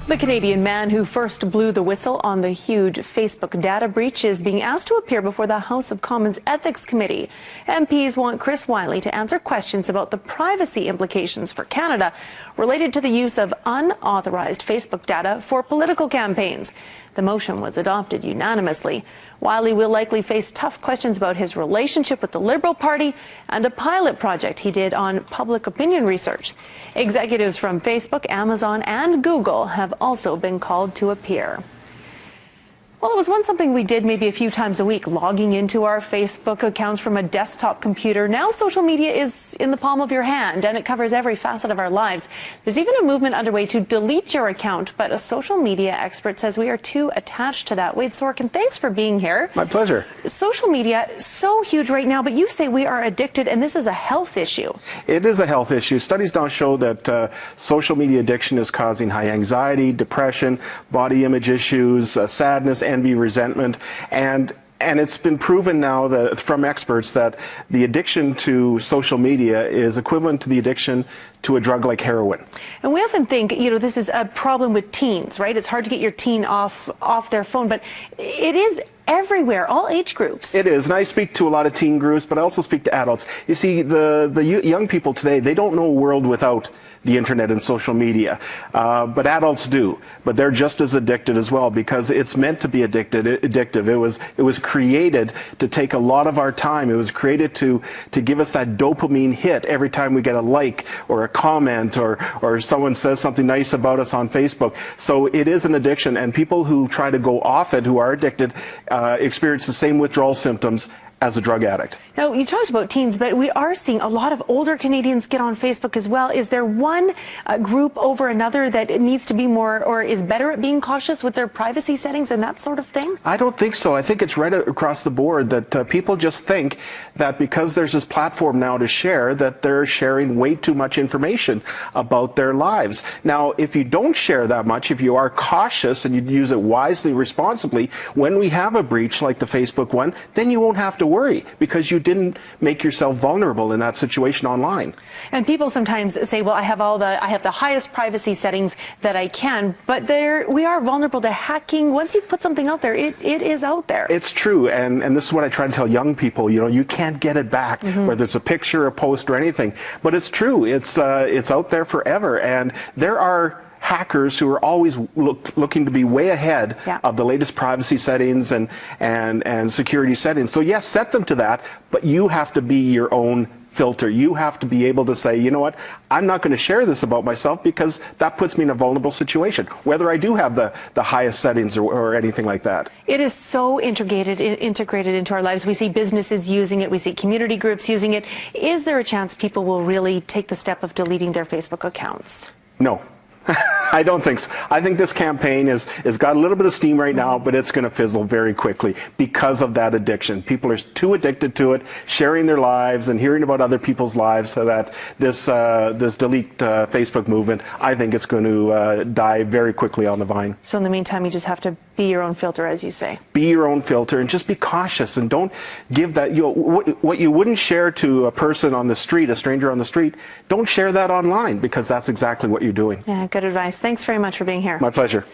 The Canadian man who first blew the whistle on the huge Facebook data breach is being asked to appear before the House of Commons Ethics Committee. MPs want Chris Wylie to answer questions about the privacy implications for Canada related to the use of unauthorized Facebook data for political campaigns. The motion was adopted unanimously. Wylie will likely face tough questions about his relationship with the Liberal Party and a pilot project he did on public opinion research. Executives from Facebook, Amazon, and Google have also been called to appear. Well, it was once something we did maybe a few times a week, logging into our Facebook accounts from a desktop computer. Now social media is in the palm of your hand, and it covers every facet of our lives. There's even a movement underway to delete your account, but a social media expert says we are too attached to that. Wade Sorkin, thanks for being here. My pleasure. Social media, so huge right now, but you say we are addicted, and this is a health issue. It is a health issue. Studies now show that social media addiction is causing high anxiety, depression, body image issues, sadness, envy, resentment, and it's been proven now that from experts that the addiction to social media is equivalent to the addiction to a drug like heroin. And we often think, this is a problem with teens, right? It's hard to get your teen off their phone, but it is everywhere, all age groups. It is, and I speak to a lot of teen groups, but I also speak to adults. You see, the young people today, they don't know a world without the internet and social media, but adults do. But they're just as addicted as well, because it's meant to be addictive. It was created to take a lot of our time. It was created to give us that dopamine hit every time we get a like or a comment or someone says something nice about us on Facebook. So it is an addiction, and people who try to go off it, who are addicted, experience the same withdrawal symptoms as a drug addict. Now, you talked about teens, but we are seeing a lot of older Canadians get on Facebook as well. Is there one group over another that needs to be more or is better at being cautious with their privacy settings and that sort of thing? I don't think so. I think it's right across the board that people just think that because there's this platform now to share, that they're sharing way too much information about their lives. Now, if you don't share that much, if you are cautious and you use it wisely, responsibly, when we have a breach like the Facebook one, then you won't have to worry because you didn't make yourself vulnerable in that situation online. And people sometimes say, well, I have the highest privacy settings that I can, but we are vulnerable to hacking. Once you've put something out there, it is out there. It's true, and this is what I try to tell young people, you can't get it back, whether it's a picture, a post, or anything. But it's true, it's out there forever, and there are hackers who are always looking to be way ahead of the latest privacy settings and security settings. So yes, set them to that, but you have to be your own filter. You have to be able to say, you know what, I'm not going to share this about myself because that puts me in a vulnerable situation, whether I do have the highest settings or anything like that. It is so integrated into our lives. We see businesses using it. We see community groups using it. Is there a chance people will really take the step of deleting their Facebook accounts? No. I don't think so. I think this campaign has got a little bit of steam right now, but it's going to fizzle very quickly because of that addiction. People are too addicted to it, sharing their lives and hearing about other people's lives, so that this delete Facebook movement, I think it's going to die very quickly on the vine. So in the meantime, you just have to be your own filter, as you say. Be your own filter and just be cautious, and don't give that, what you wouldn't share to a person on the street, a stranger on the street, don't share that online, because that's exactly what you're doing. Yeah, good advice. Thanks very much for being here. My pleasure.